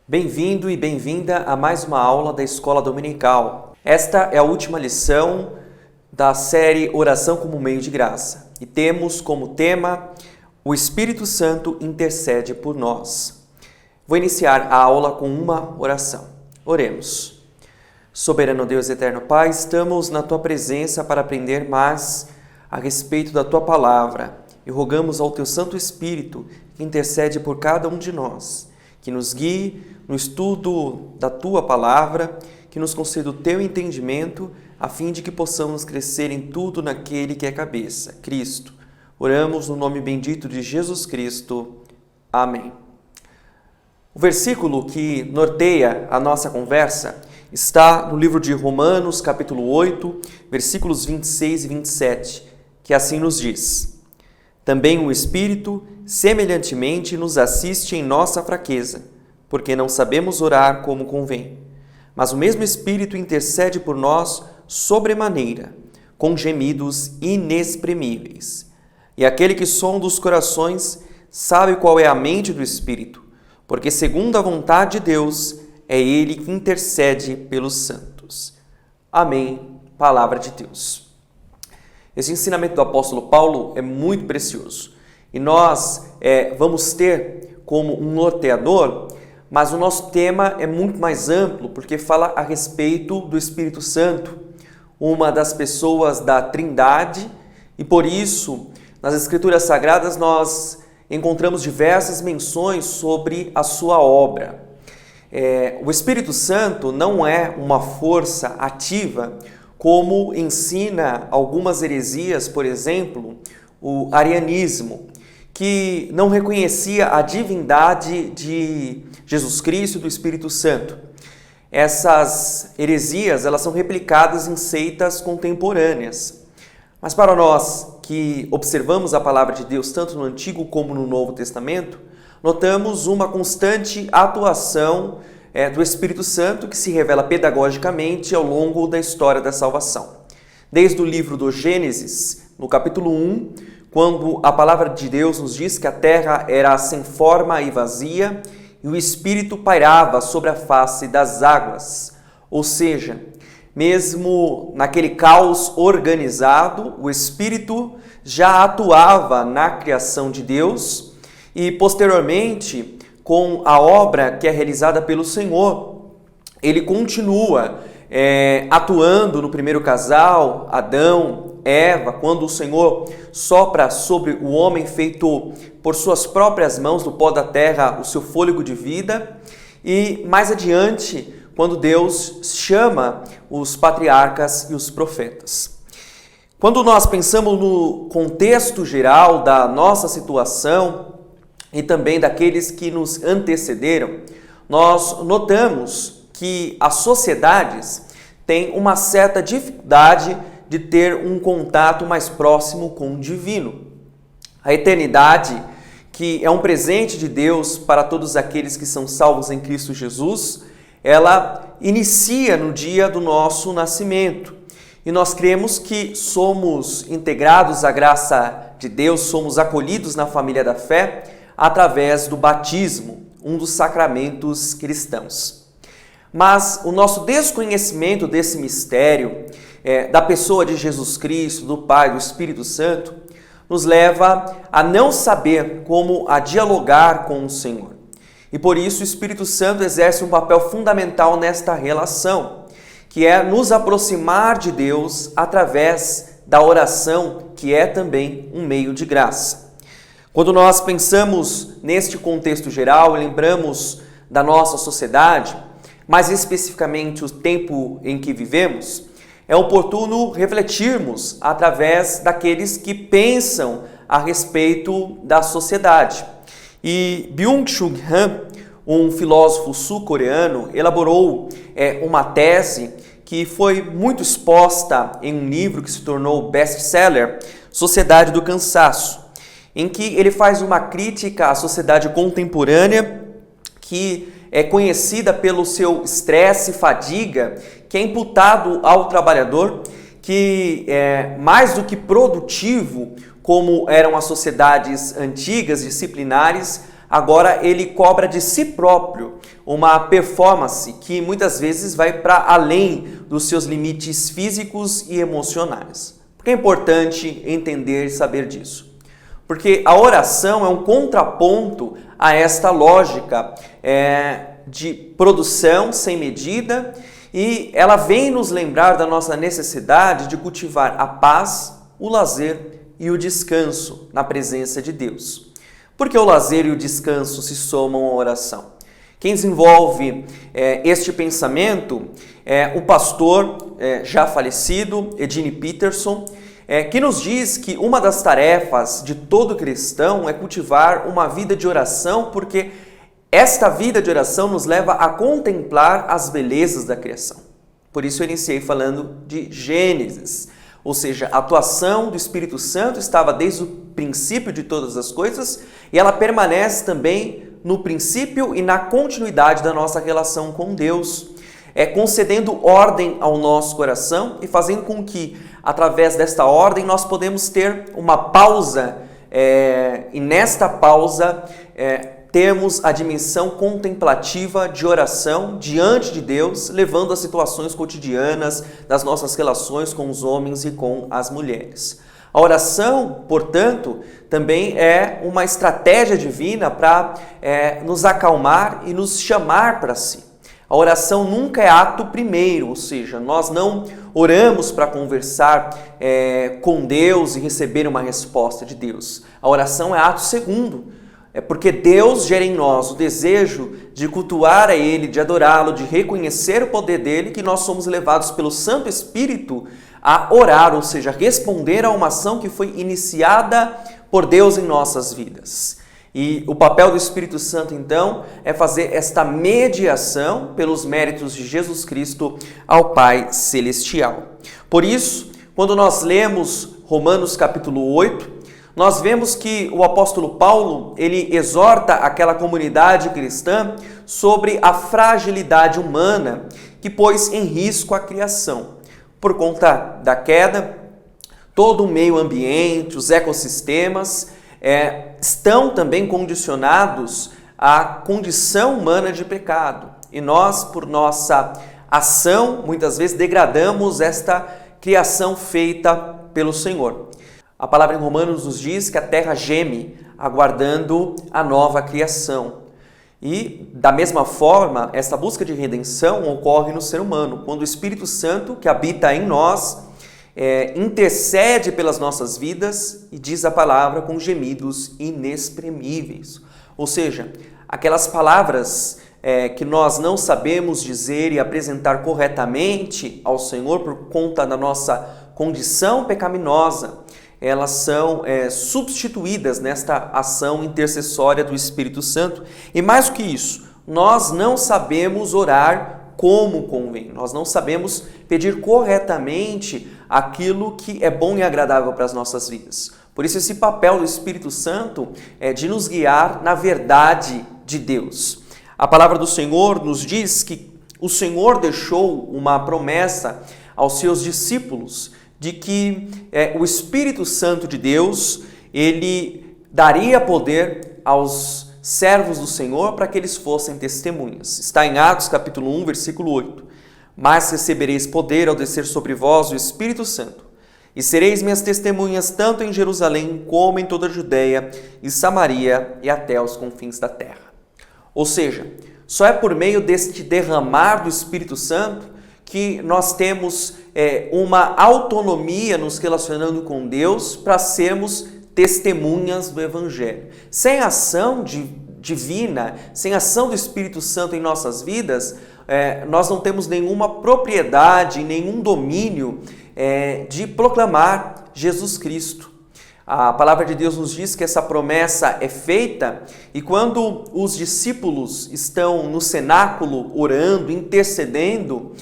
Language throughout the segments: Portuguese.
Bem-vindo e bem-vinda a mais uma aula da Escola Dominical. Esta é a última lição da série Oração como Meio de Graça e temos como tema o Espírito Santo intercede por nós. Vou iniciar a aula com uma oração. Oremos. Soberano Deus, eterno Pai, estamos na Tua presença para aprender mais a respeito da Tua Palavra e rogamos ao Teu Santo Espírito que intercede por cada um de nós, que nos guie no estudo da Tua Palavra, que nos conceda o Teu entendimento, a fim de que possamos crescer em tudo naquele que é cabeça, Cristo. Oramos no nome bendito de Jesus Cristo. Amém. O versículo que norteia a nossa conversa está no livro de Romanos, capítulo 8, versículos 26 e 27, que assim nos diz: Também o Espírito, semelhantemente, nos assiste em nossa fraqueza, porque não sabemos orar como convém. Mas o mesmo Espírito intercede por nós sobremaneira, com gemidos inexprimíveis. E aquele que sonda os corações sabe qual é a mente do Espírito, porque segundo a vontade de Deus, é Ele que intercede pelos santos. Amém. Palavra de Deus. Esse ensinamento do apóstolo Paulo é muito precioso. E nós vamos ter como um norteador, mas o nosso tema é muito mais amplo, porque fala a respeito do Espírito Santo, uma das pessoas da Trindade, e por isso, nas Escrituras Sagradas, nós encontramos diversas menções sobre a sua obra. O Espírito Santo não é uma força ativa, como ensina algumas heresias, por exemplo, o arianismo, que não reconhecia a divindade de Jesus Cristo e do Espírito Santo. Essas heresias, elas são replicadas em seitas contemporâneas. Mas para nós que observamos a palavra de Deus tanto no Antigo como no Novo Testamento, notamos uma constante atuação do Espírito Santo que se revela pedagogicamente ao longo da história da salvação. Desde o livro do Gênesis, no capítulo 1, quando a palavra de Deus nos diz que a terra era sem forma e vazia, e o Espírito pairava sobre a face das águas. Ou seja, mesmo naquele caos organizado, o Espírito já atuava na criação de Deus e, posteriormente, com a obra que é realizada pelo Senhor, ele continua atuando no primeiro casal, Adão, Eva, quando o Senhor sopra sobre o homem feito por suas próprias mãos do pó da terra o seu fôlego de vida, e mais adiante, quando Deus chama os patriarcas e os profetas. Quando nós pensamos no contexto geral da nossa situação e também daqueles que nos antecederam, nós notamos que as sociedades têm uma certa dificuldade de ter um contato mais próximo com o divino. A eternidade, que é um presente de Deus para todos aqueles que são salvos em Cristo Jesus, ela inicia no dia do nosso nascimento. E nós cremos que somos integrados à graça de Deus, somos acolhidos na família da fé através do batismo, um dos sacramentos cristãos. Mas o nosso desconhecimento desse mistério, da pessoa de Jesus Cristo, do Pai, do Espírito Santo, nos leva a não saber como a dialogar com o Senhor. E por isso o Espírito Santo exerce um papel fundamental nesta relação, que é nos aproximar de Deus através da oração, que é também um meio de graça. Quando nós pensamos neste contexto geral, lembramos da nossa sociedade, mais especificamente o tempo em que vivemos, é oportuno refletirmos através daqueles que pensam a respeito da sociedade. E Byung-Chul Han, um filósofo sul-coreano, elaborou uma tese que foi muito exposta em um livro que se tornou best-seller, Sociedade do Cansaço, em que ele faz uma crítica à sociedade contemporânea que é conhecida pelo seu estresse e fadiga, que é imputado ao trabalhador, que é mais do que produtivo, como eram as sociedades antigas, disciplinares, agora ele cobra de si próprio uma performance que muitas vezes vai para além dos seus limites físicos e emocionais. Por que é importante entender e saber disso? Porque a oração é um contraponto a esta lógica de produção sem medida, e ela vem nos lembrar da nossa necessidade de cultivar a paz, o lazer e o descanso na presença de Deus. Porque o lazer e o descanso se somam à oração. Quem desenvolve este pensamento é o pastor já falecido, Eugene Peterson, que nos diz que uma das tarefas de todo cristão é cultivar uma vida de oração, porque esta vida de oração nos leva a contemplar as belezas da criação. Por isso eu iniciei falando de Gênesis, ou seja, a atuação do Espírito Santo estava desde o princípio de todas as coisas e ela permanece também no princípio e na continuidade da nossa relação com Deus, concedendo ordem ao nosso coração e fazendo com que, através desta ordem, nós podemos ter uma pausa e nesta pausa temos a dimensão contemplativa de oração diante de Deus, levando às situações cotidianas das nossas relações com os homens e com as mulheres. A oração, portanto, também é uma estratégia divina para nos acalmar e nos chamar para si. A oração nunca é ato primeiro, ou seja, nós não oramos para conversar com Deus e receber uma resposta de Deus. A oração é ato segundo. É porque Deus gera em nós o desejo de cultuar a Ele, de adorá-lo, de reconhecer o poder dEle, que nós somos levados pelo Santo Espírito a orar, ou seja, responder a uma ação que foi iniciada por Deus em nossas vidas. E o papel do Espírito Santo, então, é fazer esta mediação pelos méritos de Jesus Cristo ao Pai Celestial. Por isso, quando nós lemos Romanos capítulo 8, nós vemos que o apóstolo Paulo, ele exorta aquela comunidade cristã sobre a fragilidade humana que pôs em risco a criação. Por conta da queda, todo o meio ambiente, os ecossistemas, estão também condicionados à condição humana de pecado. E nós, por nossa ação, muitas vezes degradamos esta criação feita pelo Senhor. A palavra em Romanos nos diz que a terra geme, aguardando a nova criação. E, da mesma forma, essa busca de redenção ocorre no ser humano, quando o Espírito Santo, que habita em nós, intercede pelas nossas vidas e diz a palavra com gemidos inexprimíveis. Ou seja, aquelas palavras que nós não sabemos dizer e apresentar corretamente ao Senhor por conta da nossa condição pecaminosa, elas são substituídas nesta ação intercessória do Espírito Santo. E mais do que isso, nós não sabemos orar como convém, nós não sabemos pedir corretamente aquilo que é bom e agradável para as nossas vidas. Por isso esse papel do Espírito Santo é de nos guiar na verdade de Deus. A palavra do Senhor nos diz que o Senhor deixou uma promessa aos seus discípulos de que o Espírito Santo de Deus, ele daria poder aos servos do Senhor para que eles fossem testemunhas. Está em Atos capítulo 1, versículo 8. Mas recebereis poder ao descer sobre vós o Espírito Santo, e sereis minhas testemunhas tanto em Jerusalém como em toda a Judéia e Samaria e até os confins da terra. Ou seja, só é por meio deste derramar do Espírito Santo que nós temos uma autonomia nos relacionando com Deus para sermos testemunhas do Evangelho. Sem ação divina, sem ação do Espírito Santo em nossas vidas, nós não temos nenhuma propriedade, nenhum domínio de proclamar Jesus Cristo. A palavra de Deus nos diz que essa promessa é feita e quando os discípulos estão no cenáculo orando, intercedendo,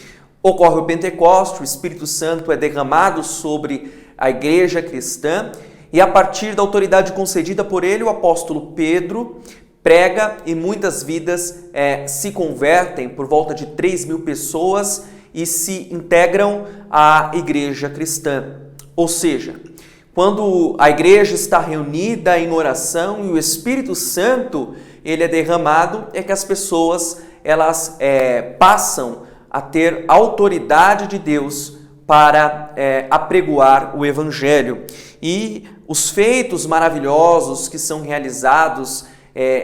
ocorre o Pentecostes, o Espírito Santo é derramado sobre a igreja cristã e a partir da autoridade concedida por ele, o apóstolo Pedro prega e muitas vidas se convertem, por volta de 3.000 pessoas, e se integram à igreja cristã. Ou seja, quando a igreja está reunida em oração e o Espírito Santo ele é derramado, é que as pessoas elas passam a ter autoridade de Deus para apregoar o Evangelho. E os feitos maravilhosos que são realizados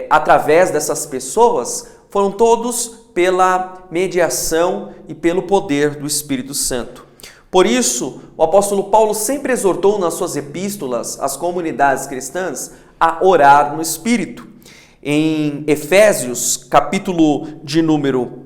através dessas pessoas foram todos pela mediação e pelo poder do Espírito Santo. Por isso, o apóstolo Paulo sempre exortou nas suas epístolas as comunidades cristãs a orar no Espírito. Em Efésios, capítulo de número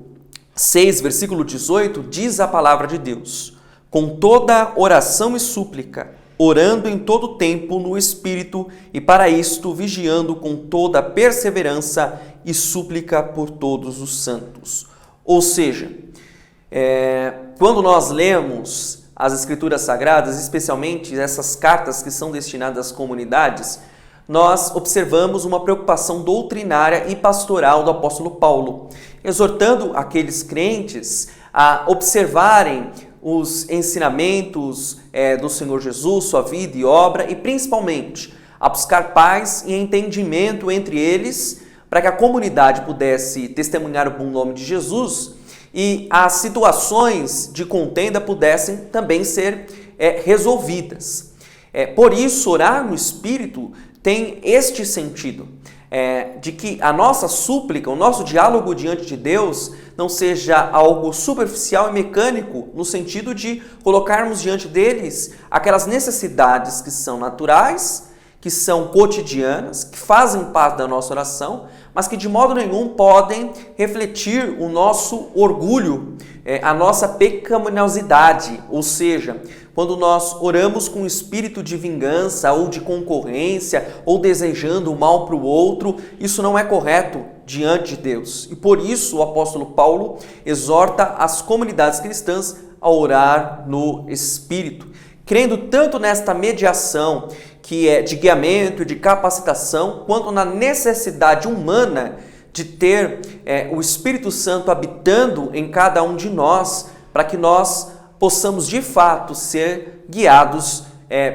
6, versículo 18, diz a palavra de Deus: com toda oração e súplica, orando em todo tempo no Espírito, e para isto vigiando com toda perseverança e súplica por todos os santos. Ou seja, quando nós lemos as Escrituras Sagradas, especialmente essas cartas que são destinadas às comunidades, nós observamos uma preocupação doutrinária e pastoral do apóstolo Paulo, exortando aqueles crentes a observarem os ensinamentos do Senhor Jesus, sua vida e obra, e principalmente a buscar paz e entendimento entre eles, para que a comunidade pudesse testemunhar o bom nome de Jesus e as situações de contenda pudessem também ser resolvidas. Por isso, orar no Espírito tem este sentido, de que a nossa súplica, o nosso diálogo diante de Deus não seja algo superficial e mecânico, no sentido de colocarmos diante deles aquelas necessidades que são naturais, que são cotidianas, que fazem parte da nossa oração, mas que de modo nenhum podem refletir o nosso orgulho, a nossa pecaminosidade, ou seja, quando nós oramos com espírito de vingança ou de concorrência ou desejando o mal para o outro, isso não é correto diante de Deus. E por isso o apóstolo Paulo exorta as comunidades cristãs a orar no Espírito, crendo tanto nesta mediação que é de guiamento e de capacitação, quanto na necessidade humana de ter o Espírito Santo habitando em cada um de nós, para que nós possamos de fato ser guiados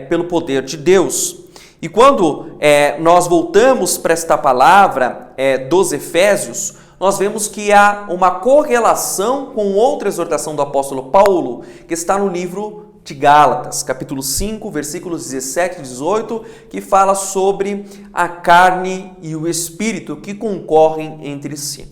pelo poder de Deus. E quando nós voltamos para esta palavra dos Efésios, nós vemos que há uma correlação com outra exortação do apóstolo Paulo, que está no livro de Gálatas, capítulo 5, versículos 17 e 18, que fala sobre a carne e o espírito que concorrem entre si.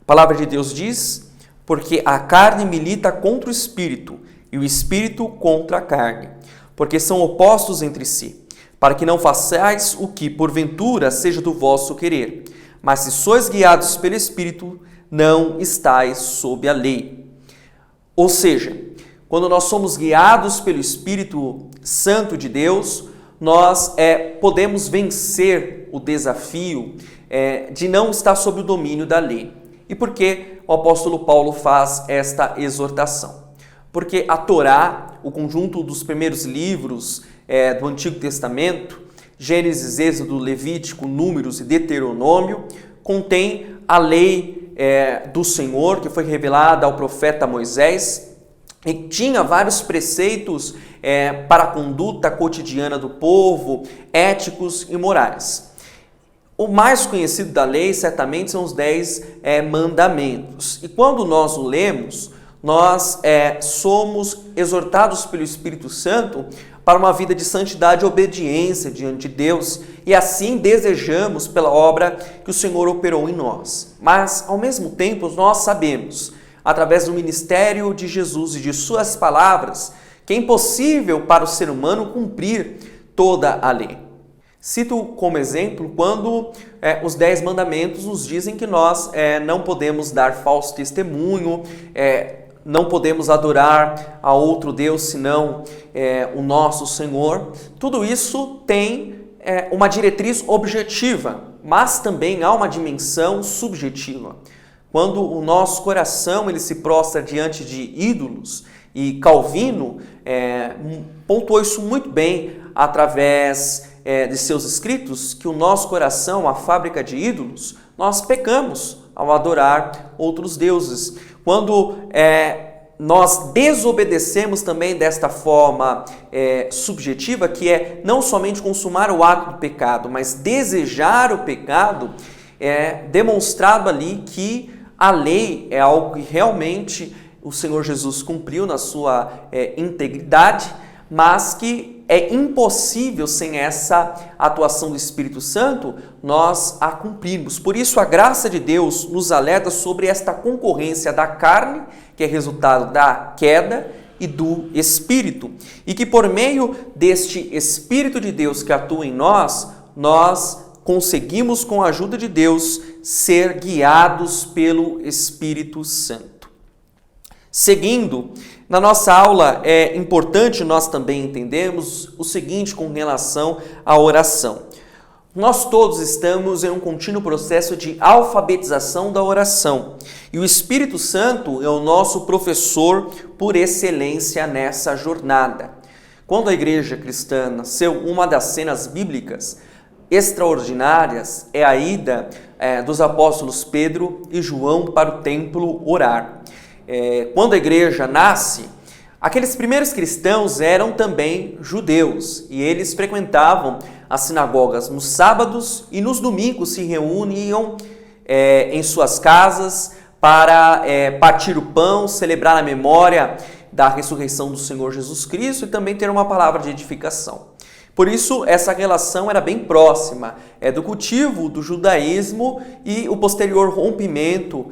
A palavra de Deus diz: porque a carne milita contra o espírito e o espírito contra a carne, porque são opostos entre si, para que não façais o que porventura seja do vosso querer. Mas se sois guiados pelo Espírito, não estáis sob a lei. Ou seja, quando nós somos guiados pelo Espírito Santo de Deus, nós podemos vencer o desafio de não estar sob o domínio da lei. E por que o apóstolo Paulo faz esta exortação? Porque a Torá, o conjunto dos primeiros livros do Antigo Testamento, Gênesis, Êxodo, Levítico, Números e Deuteronômio, contém a lei do Senhor, que foi revelada ao profeta Moisés, e tinha vários preceitos para a conduta cotidiana do povo, éticos e morais. O mais conhecido da lei, certamente, são os 10 mandamentos. E quando nós o lemos, nós somos exortados pelo Espírito Santo para uma vida de santidade e obediência diante de Deus, e assim desejamos pela obra que o Senhor operou em nós. Mas, ao mesmo tempo, nós sabemos, através do ministério de Jesus e de suas palavras, que é impossível para o ser humano cumprir toda a lei. Cito como exemplo quando os 10 mandamentos nos dizem que nós não podemos dar falso testemunho, não podemos adorar a outro Deus senão o nosso Senhor. Tudo isso tem uma diretriz objetiva, mas também há uma dimensão subjetiva. Quando o nosso coração ele se prostra diante de ídolos, e Calvino pontuou isso muito bem através de seus escritos, que o nosso coração, a fábrica de ídolos, nós pecamos ao adorar outros deuses. Quando nós desobedecemos também desta forma subjetiva, que é não somente consumar o ato do pecado, mas desejar o pecado, é demonstrado ali que a lei é algo que realmente o Senhor Jesus cumpriu na sua integridade, mas que é impossível sem essa atuação do Espírito Santo nós a cumprirmos. Por isso a graça de Deus nos alerta sobre esta concorrência da carne, que é resultado da queda, e do Espírito. E que por meio deste Espírito de Deus que atua em nós conseguimos, com a ajuda de Deus, ser guiados pelo Espírito Santo. Seguindo, na nossa aula é importante nós também entendermos o seguinte com relação à oração. Nós todos estamos em um contínuo processo de alfabetização da oração. E o Espírito Santo é o nosso professor por excelência nessa jornada. Quando a igreja cristã nasceu, uma das cenas bíblicas extraordinárias é a ida dos apóstolos Pedro e João para o templo orar. Quando a igreja nasce, aqueles primeiros cristãos eram também judeus e eles frequentavam as sinagogas nos sábados e nos domingos se reuniam em suas casas para partir o pão, celebrar a memória da ressurreição do Senhor Jesus Cristo e também ter uma palavra de edificação. Por isso, essa relação era bem próxima do cultivo do judaísmo e o posterior rompimento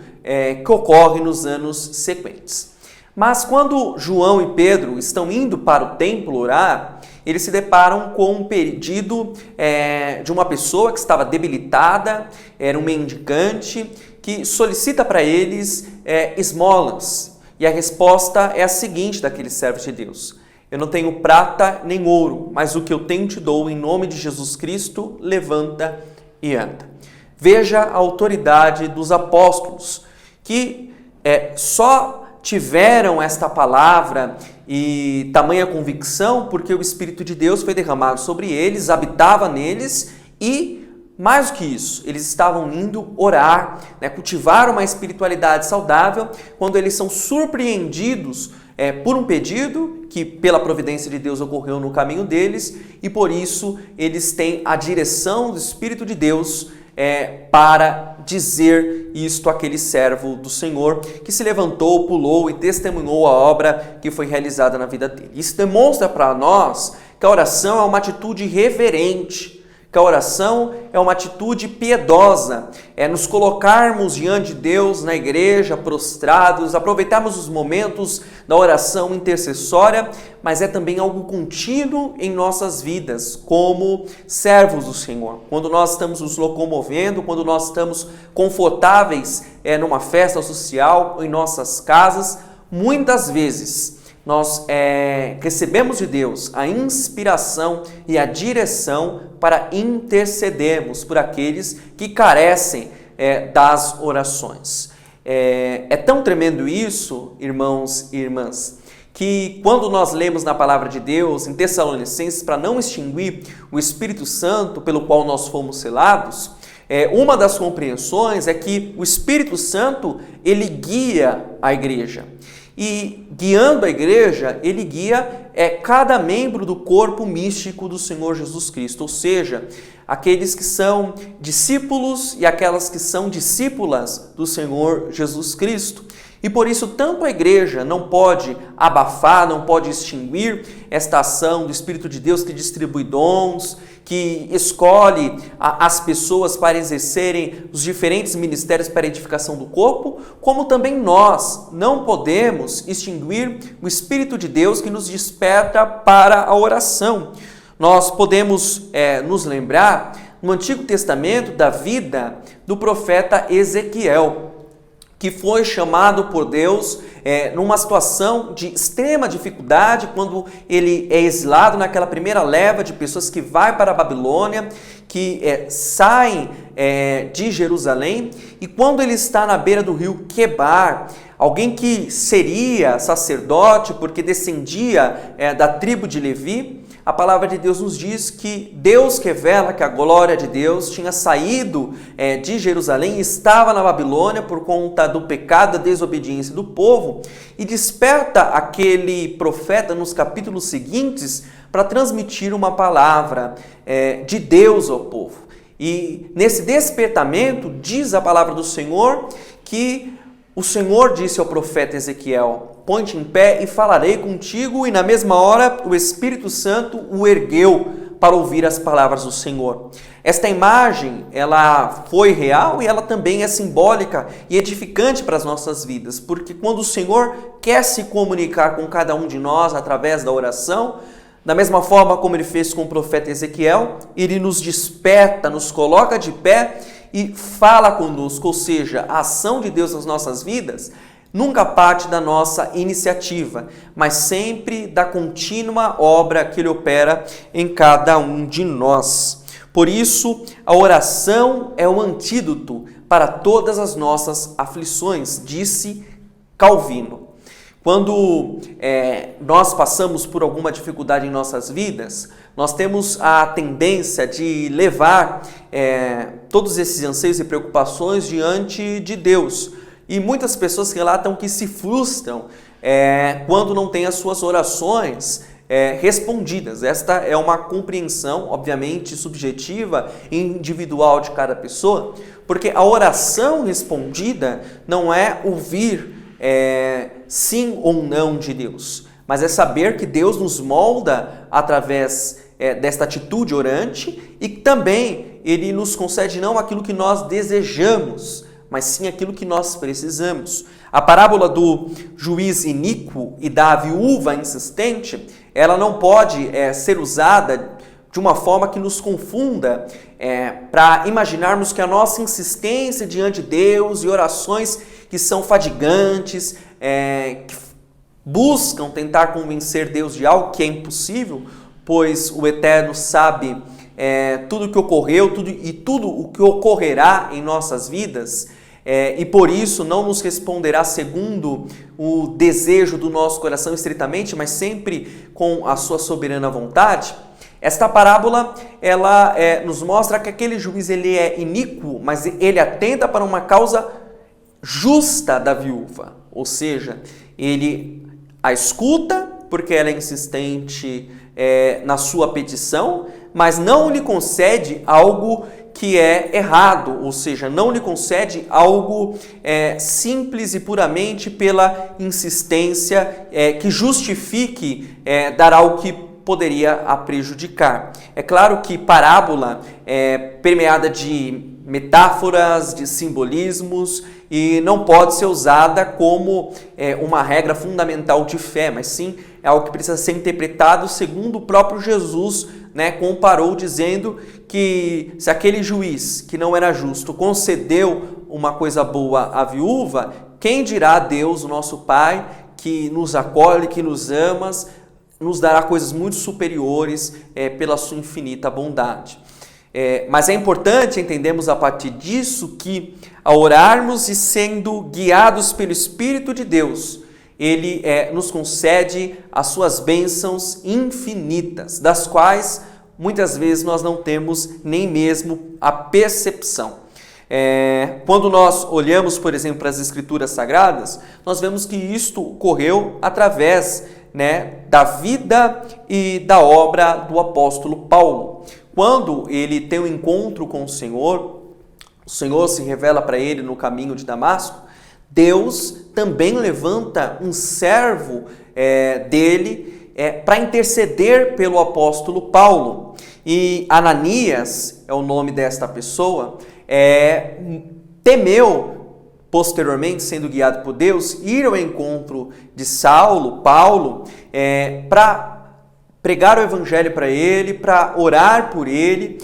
que ocorre nos anos sequentes. Mas quando João e Pedro estão indo para o templo orar, eles se deparam com um pedido de uma pessoa que estava debilitada, era um mendicante, que solicita para eles esmolas. E a resposta é a seguinte daqueles servos de Deus: eu não tenho prata nem ouro, mas o que eu tenho te dou, em nome de Jesus Cristo, levanta e anda. Veja a autoridade dos apóstolos, que só tiveram esta palavra e tamanha convicção porque o Espírito de Deus foi derramado sobre eles, habitava neles e, mais do que isso, eles estavam indo orar, cultivar uma espiritualidade saudável, quando eles são surpreendidos por um pedido que pela providência de Deus ocorreu no caminho deles e por isso eles têm a direção do Espírito de Deus para dizer isto àquele servo do Senhor que se levantou, pulou e testemunhou a obra que foi realizada na vida dele. Isso demonstra para nós que a oração é uma atitude reverente, que a oração é uma atitude piedosa, é nos colocarmos diante de Deus na igreja, prostrados, aproveitarmos os momentos da oração intercessória, mas é também algo contínuo em nossas vidas, como servos do Senhor. Quando nós estamos nos locomovendo, quando nós estamos confortáveis numa festa social ou em nossas casas, muitas vezes nós recebemos de Deus a inspiração e a direção para intercedermos por aqueles que carecem das orações. É tão tremendo isso, irmãos e irmãs, que quando nós lemos na palavra de Deus, em Tessalonicenses, para não extinguir o Espírito Santo pelo qual nós fomos selados, uma das compreensões é que o Espírito Santo, ele guia a igreja. E guiando a igreja, ele guia cada membro do corpo místico do Senhor Jesus Cristo, ou seja, aqueles que são discípulos e aquelas que são discípulas do Senhor Jesus Cristo. E por isso, tanto a igreja não pode abafar, não pode extinguir esta ação do Espírito de Deus que distribui dons, que escolhe as pessoas para exercerem os diferentes ministérios para a edificação do corpo, como também nós não podemos extinguir o Espírito de Deus que nos desperta para a oração. Nós podemos nos lembrar no Antigo Testamento da vida do profeta Ezequiel, que foi chamado por Deus numa situação de extrema dificuldade, quando ele é exilado naquela primeira leva de pessoas que vai para a Babilônia, que saem de Jerusalém, e quando ele está na beira do rio Quebar, alguém que seria sacerdote, porque descendia da tribo de Levi, a palavra de Deus nos diz que Deus revela que a glória de Deus tinha saído de Jerusalém e estava na Babilônia por conta do pecado, da desobediência do povo, e desperta aquele profeta nos capítulos seguintes para transmitir uma palavra de Deus ao povo. E nesse despertamento, diz a palavra do Senhor que o Senhor disse ao profeta Ezequiel: põe-te em pé e falarei contigo, e na mesma hora o Espírito Santo o ergueu para ouvir as palavras do Senhor. Esta imagem, ela foi real e ela também é simbólica e edificante para as nossas vidas, porque quando o Senhor quer se comunicar com cada um de nós através da oração, da mesma forma como ele fez com o profeta Ezequiel, ele nos desperta, nos coloca de pé e fala conosco, ou seja, a ação de Deus nas nossas vidas nunca parte da nossa iniciativa, mas sempre da contínua obra que ele opera em cada um de nós. Por isso, a oração é o antídoto para todas as nossas aflições, disse Calvino. Quando nós passamos por alguma dificuldade em nossas vidas, nós temos a tendência de levar todos esses anseios e preocupações diante de Deus. E muitas pessoas relatam que se frustram quando não têm as suas orações respondidas. Esta é uma compreensão, obviamente, subjetiva e individual de cada pessoa, porque a oração respondida não é ouvir sim ou não de Deus, mas é saber que Deus nos molda através desta atitude orante e também Ele nos concede não aquilo que nós desejamos, mas sim aquilo que nós precisamos. A parábola do juiz iníquo e da viúva insistente, ela não pode ser usada de uma forma que nos confunda, para imaginarmos que a nossa insistência diante de Deus e orações que são fadigantes, que buscam tentar convencer Deus de algo que é impossível, pois o Eterno sabe tudo o que ocorreu tudo o que ocorrerá em nossas vidas, e por isso não nos responderá segundo o desejo do nosso coração estritamente, mas sempre com a sua soberana vontade. Esta parábola, ela nos mostra que aquele juiz ele é iníquo, mas ele atenta para uma causa justa da viúva, ou seja, ele a escuta porque ela é insistente na sua petição, mas não lhe concede algo que é errado, ou seja, não lhe concede algo simples e puramente pela insistência que justifique dar algo que poderia a prejudicar. É claro que parábola é permeada de metáforas, de simbolismos e não pode ser usada como uma regra fundamental de fé, mas sim é algo que precisa ser interpretado segundo o próprio Jesus, comparou dizendo que se aquele juiz que não era justo concedeu uma coisa boa à viúva, quem dirá a Deus, o nosso Pai, que nos acolhe, que nos ama, nos dará coisas muito superiores pela sua infinita bondade. Mas é importante entendermos a partir disso que, ao orarmos e sendo guiados pelo Espírito de Deus, Ele nos concede as suas bênçãos infinitas, das quais muitas vezes nós não temos nem mesmo a percepção. Quando nós olhamos, por exemplo, para as Escrituras Sagradas, nós vemos que isto ocorreu através da vida e da obra do apóstolo Paulo. Quando ele tem um encontro com o Senhor se revela para ele no caminho de Damasco, Deus também levanta um servo dele para interceder pelo apóstolo Paulo. E Ananias é o nome desta pessoa, temeu, posteriormente, sendo guiado por Deus, ir ao encontro de Paulo, para pregar o evangelho para ele, para orar por ele,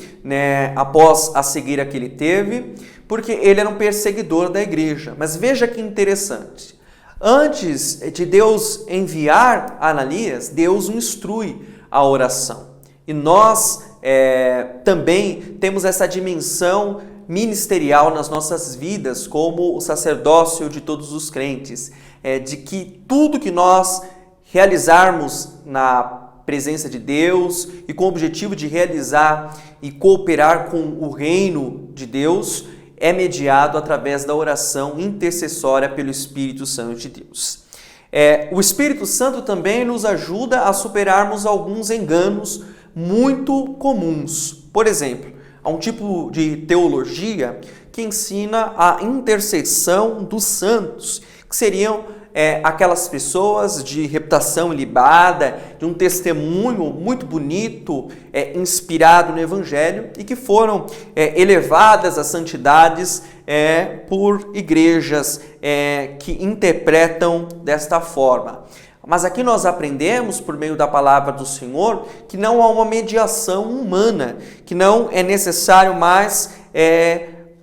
após a cegueira que ele teve, porque ele era um perseguidor da igreja. Mas veja que interessante, antes de Deus enviar Ananias, Deus o instrui a oração. E nós também temos essa dimensão ministerial nas nossas vidas, como o sacerdócio de todos os crentes, de que tudo que nós realizarmos na presença de Deus e com o objetivo de realizar e cooperar com o reino de Deus, é mediado através da oração intercessória pelo Espírito Santo de Deus. O Espírito Santo também nos ajuda a superarmos alguns enganos muito comuns. Por exemplo, há um tipo de teologia que ensina a intercessão dos santos, que seriam aquelas pessoas de reputação ilibada, de um testemunho muito bonito, inspirado no Evangelho, e que foram elevadas às santidades por igrejas que interpretam desta forma. Mas aqui nós aprendemos, por meio da palavra do Senhor, que não há uma mediação humana, que não é necessário mais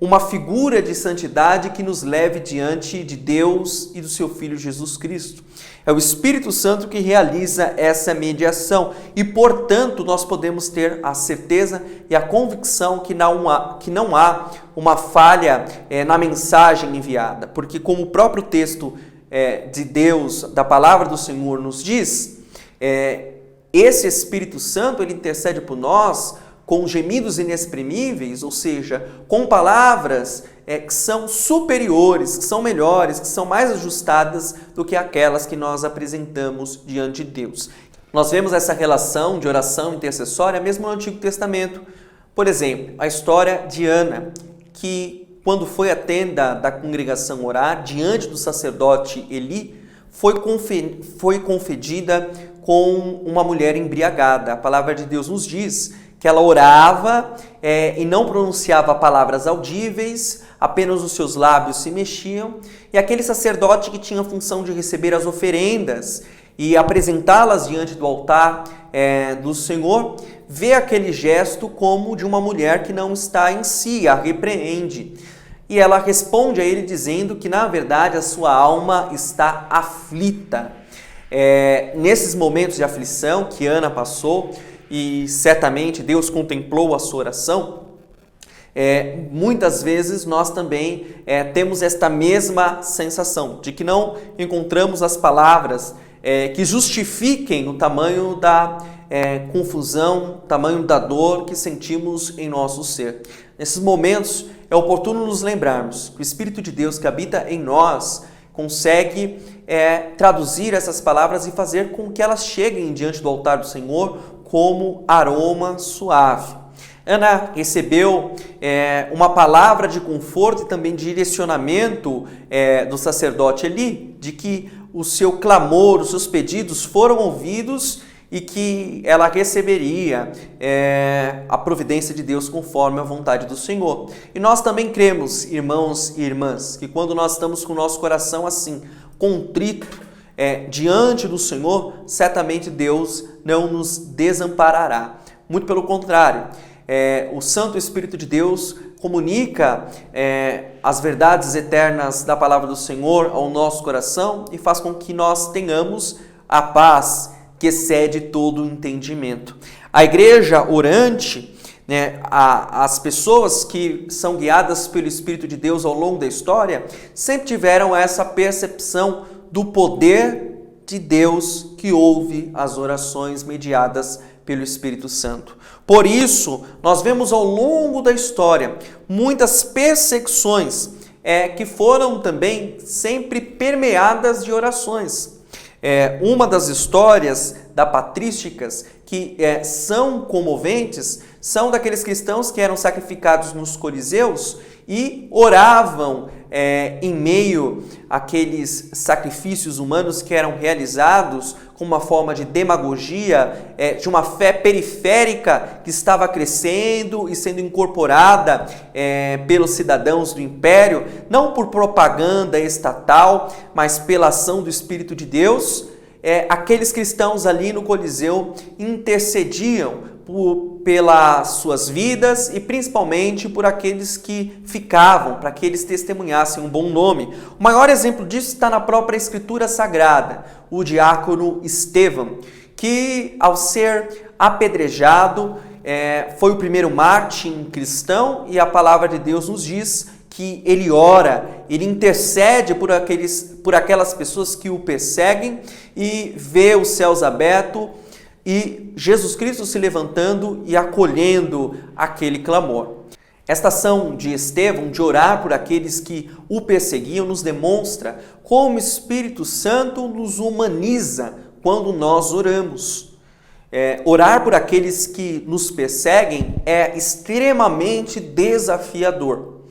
uma figura de santidade que nos leve diante de Deus e do seu Filho Jesus Cristo. É o Espírito Santo que realiza essa mediação e, portanto, nós podemos ter a certeza e a convicção que não há uma falha na mensagem enviada, porque como o próprio texto de Deus, da palavra do Senhor nos diz, esse Espírito Santo, ele intercede por nós com gemidos inexprimíveis, ou seja, com palavras que são superiores, que são melhores, que são mais ajustadas do que aquelas que nós apresentamos diante de Deus. Nós vemos essa relação de oração intercessória mesmo no Antigo Testamento. Por exemplo, a história de Ana, que quando foi à tenda da congregação orar, diante do sacerdote Eli, foi confundida com uma mulher embriagada. A palavra de Deus nos diz que ela orava e não pronunciava palavras audíveis, apenas os seus lábios se mexiam, e aquele sacerdote que tinha a função de receber as oferendas e apresentá-las diante do altar do Senhor, vê aquele gesto como de uma mulher que não está em si, a repreende. E ela responde a ele dizendo que, na verdade, a sua alma está aflita. Nesses momentos de aflição que Ana passou, e certamente Deus contemplou a sua oração, muitas vezes nós também temos esta mesma sensação de que não encontramos as palavras que justifiquem o tamanho da confusão, o tamanho da dor que sentimos em nosso ser. Nesses momentos é oportuno nos lembrarmos que o Espírito de Deus que habita em nós consegue traduzir essas palavras e fazer com que elas cheguem diante do altar do Senhor como aroma suave. Ana recebeu uma palavra de conforto e também de direcionamento do sacerdote Eli, de que o seu clamor, os seus pedidos foram ouvidos e que ela receberia a providência de Deus conforme a vontade do Senhor. E nós também cremos, irmãos e irmãs, que quando nós estamos com o nosso coração assim, contrito, diante do Senhor, certamente Deus não nos desamparará. Muito pelo contrário, o Santo Espírito de Deus comunica as verdades eternas da palavra do Senhor ao nosso coração e faz com que nós tenhamos a paz que excede todo o entendimento. A igreja orante, as pessoas que são guiadas pelo Espírito de Deus ao longo da história, sempre tiveram essa percepção do poder de Deus que ouve as orações mediadas pelo Espírito Santo. Por isso, nós vemos ao longo da história muitas perseguições que foram também sempre permeadas de orações. Uma das histórias da patrísticas que são comoventes são daqueles cristãos que eram sacrificados nos coliseus e oravam em meio àqueles sacrifícios humanos que eram realizados com uma forma de demagogia, de uma fé periférica que estava crescendo e sendo incorporada pelos cidadãos do império, não por propaganda estatal, mas pela ação do Espírito de Deus. Aqueles cristãos ali no Coliseu intercediam pelas suas vidas e principalmente por aqueles que ficavam, para que eles testemunhassem um bom nome. O maior exemplo disso está na própria Escritura Sagrada, o diácono Estevão, que ao ser apedrejado foi o primeiro mártir cristão e a palavra de Deus nos diz que ele ora, ele intercede por aquelas pessoas que o perseguem e vê os céus abertos e Jesus Cristo se levantando e acolhendo aquele clamor. Esta ação de Estevão, de orar por aqueles que o perseguiam, nos demonstra como o Espírito Santo nos humaniza quando nós oramos. Orar por aqueles que nos perseguem é extremamente desafiador.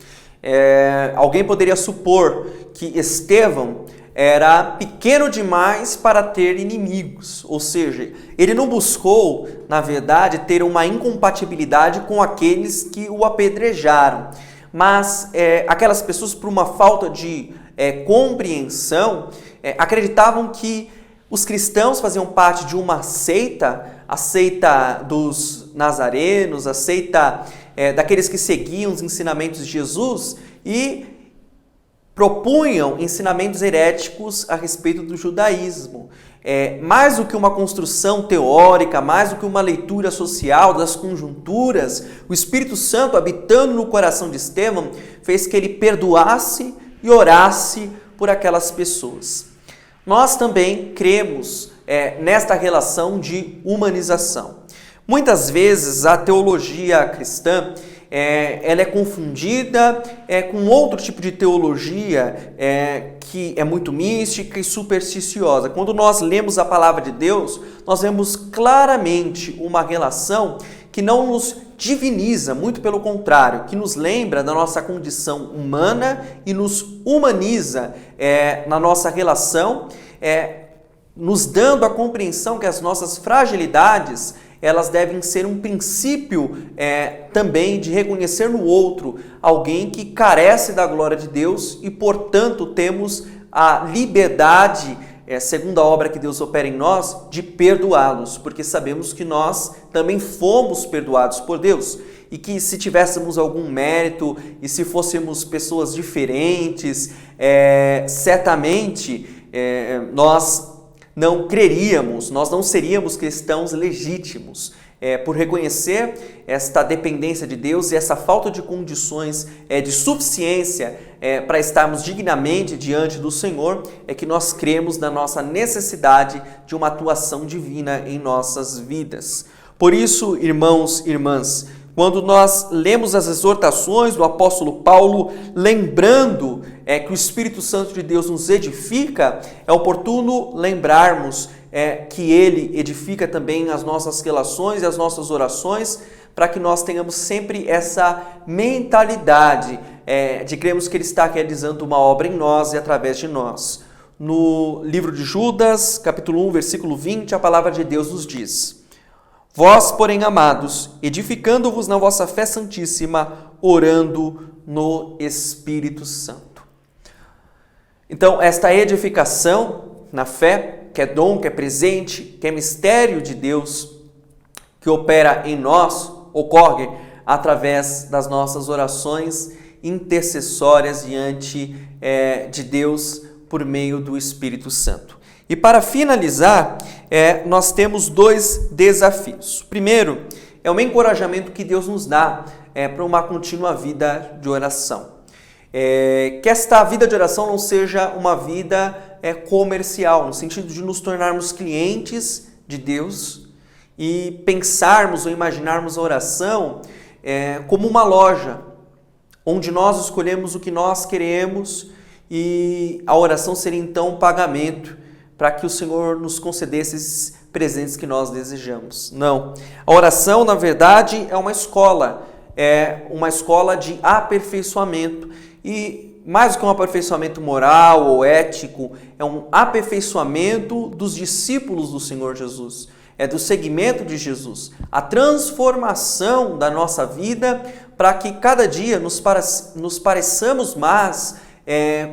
Alguém poderia supor que Estevão era pequeno demais para ter inimigos, ou seja, ele não buscou, na verdade, ter uma incompatibilidade com aqueles que o apedrejaram, mas aquelas pessoas, por uma falta de compreensão, acreditavam que os cristãos faziam parte de uma seita, a seita dos nazarenos, a seita daqueles que seguiam os ensinamentos de Jesus e propunham ensinamentos heréticos a respeito do judaísmo. Mais do que uma construção teórica, mais do que uma leitura social das conjunturas, o Espírito Santo, habitando no coração de Estevão, fez que ele perdoasse e orasse por aquelas pessoas. Nós também cremos nesta relação de humanização. Muitas vezes a teologia cristã ela é confundida com outro tipo de teologia que é muito mística e supersticiosa. Quando nós lemos a palavra de Deus, nós vemos claramente uma relação que não nos diviniza, muito pelo contrário, que nos lembra da nossa condição humana e nos humaniza na nossa relação, nos dando a compreensão que as nossas fragilidades elas devem ser um princípio também de reconhecer no outro alguém que carece da glória de Deus e, portanto, temos a liberdade, segundo a obra que Deus opera em nós, de perdoá-los, porque sabemos que nós também fomos perdoados por Deus e que se tivéssemos algum mérito e se fôssemos pessoas diferentes, certamente nós não creríamos, nós não seríamos cristãos legítimos, por reconhecer esta dependência de Deus e essa falta de condições de suficiência para estarmos dignamente diante do Senhor, que nós cremos na nossa necessidade de uma atuação divina em nossas vidas. Por isso, irmãos e irmãs, quando nós lemos as exortações do apóstolo Paulo, lembrando que o Espírito Santo de Deus nos edifica, é oportuno lembrarmos que Ele edifica também as nossas relações e as nossas orações, para que nós tenhamos sempre essa mentalidade de crermos que Ele está realizando uma obra em nós e através de nós. No livro de Judas, capítulo 1, versículo 20, a palavra de Deus nos diz: Vós, porém, amados, edificando-vos na vossa fé santíssima, orando no Espírito Santo. Então, esta edificação na fé, que é dom, que é presente, que é mistério de Deus, que opera em nós, ocorre através das nossas orações intercessórias diante de Deus por meio do Espírito Santo. E para finalizar, nós temos dois desafios. O primeiro é um encorajamento que Deus nos dá para uma contínua vida de oração. Que esta vida de oração não seja uma vida comercial, no sentido de nos tornarmos clientes de Deus e pensarmos ou imaginarmos a oração como uma loja, onde nós escolhemos o que nós queremos e a oração seria então um pagamento para que o Senhor nos concedesse esses presentes que nós desejamos. Não. A oração, na verdade, é uma escola de aperfeiçoamento. E mais do que um aperfeiçoamento moral ou ético, é um aperfeiçoamento dos discípulos do Senhor Jesus. Do seguimento de Jesus. A transformação da nossa vida para que cada dia nos pareçamos mais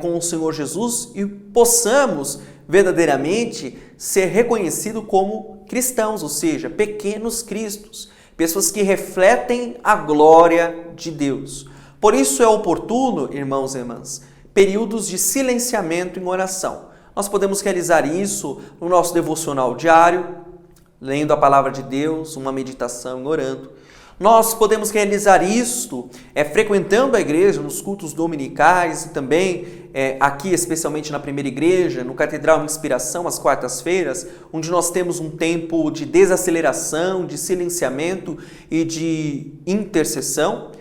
com o Senhor Jesus e possamos verdadeiramente ser reconhecidos como cristãos, ou seja, pequenos cristos, pessoas que refletem a glória de Deus. Por isso é oportuno, irmãos e irmãs, períodos de silenciamento em oração. Nós podemos realizar isso no nosso devocional diário, lendo a palavra de Deus, uma meditação e orando. Nós podemos realizar isto frequentando a igreja nos cultos dominicais e também aqui, especialmente na primeira igreja, no Catedral Inspiração, às quartas-feiras, onde nós temos um tempo de desaceleração, de silenciamento e de intercessão.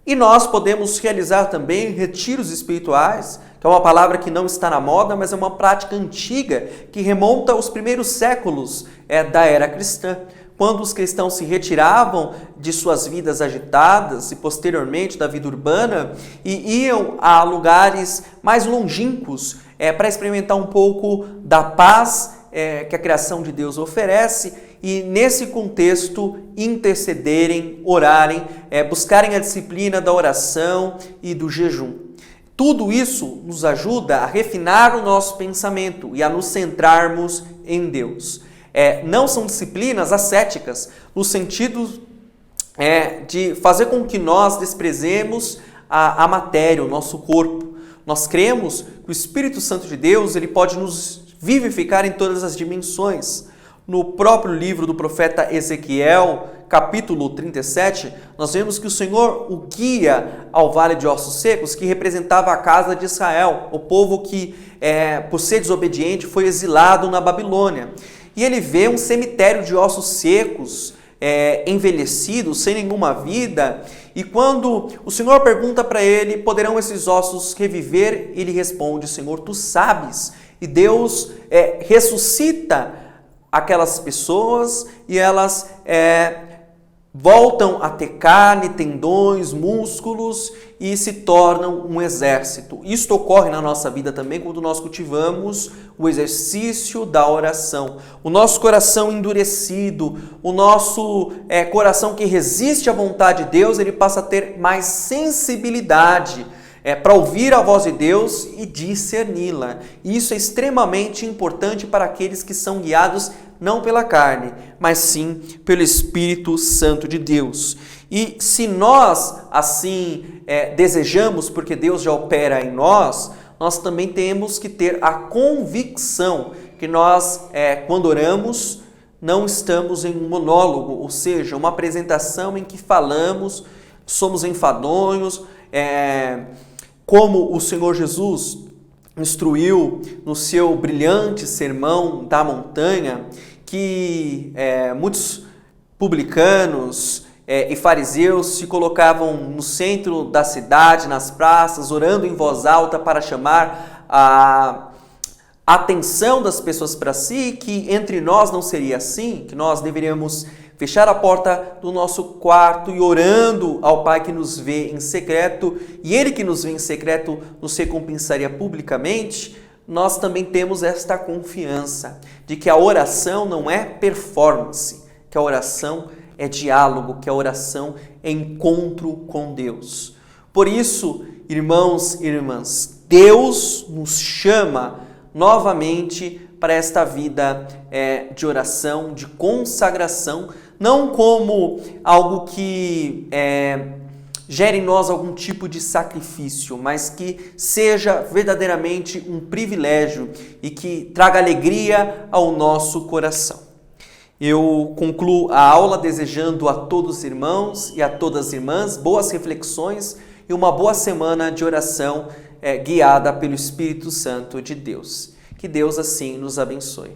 E nós podemos realizar também retiros espirituais, que é uma palavra que não está na moda, mas é uma prática antiga que remonta aos primeiros séculos da era cristã, quando os cristãos se retiravam de suas vidas agitadas e posteriormente da vida urbana e iam a lugares mais longínquos para experimentar um pouco da paz que a criação de Deus oferece e nesse contexto intercederem, orarem, buscarem a disciplina da oração e do jejum. Tudo isso nos ajuda a refinar o nosso pensamento e a nos centrarmos em Deus. Não são disciplinas ascéticas, no sentido de fazer com que nós desprezemos a matéria, o nosso corpo. Nós cremos que o Espírito Santo de Deus ele pode nos vivificar em todas as dimensões. No próprio livro do profeta Ezequiel, capítulo 37, nós vemos que o Senhor o guia ao vale de ossos secos, que representava a casa de Israel, o povo que, por ser desobediente, foi exilado na Babilônia. E ele vê um cemitério de ossos secos, envelhecidos, sem nenhuma vida. E quando o Senhor pergunta para ele, poderão esses ossos reviver? Ele responde, Senhor, tu sabes. E Deus ressuscita aquelas pessoas e elas voltam a ter carne, tendões, músculos e se tornam um exército. Isto ocorre na nossa vida também quando nós cultivamos o exercício da oração. O nosso coração endurecido, o nosso coração que resiste à vontade de Deus, ele passa a ter mais sensibilidade para ouvir a voz de Deus e discerni-la. Isso é extremamente importante para aqueles que são guiados não pela carne, mas sim pelo Espírito Santo de Deus. E se nós assim desejamos, porque Deus já opera em nós, nós também temos que ter a convicção que nós, quando oramos, não estamos em um monólogo, ou seja, uma apresentação em que falamos, somos enfadonhos, como o Senhor Jesus instruiu no seu brilhante sermão da montanha, que muitos publicanos e fariseus se colocavam no centro da cidade, nas praças, orando em voz alta para chamar a atenção das pessoas para si, que entre nós não seria assim, que nós deveríamos fechar a porta do nosso quarto e orando ao Pai que nos vê em secreto, e Ele que nos vê em secreto nos recompensaria publicamente. Nós também temos esta confiança de que a oração não é performance, que a oração é diálogo, que a oração é encontro com Deus. Por isso, irmãos e irmãs, Deus nos chama novamente para esta vida de oração, de consagração, não como algo que gere em nós algum tipo de sacrifício, mas que seja verdadeiramente um privilégio e que traga alegria ao nosso coração. Eu concluo a aula desejando a todos os irmãos e a todas as irmãs boas reflexões e uma boa semana de oração guiada pelo Espírito Santo de Deus. Que Deus assim nos abençoe.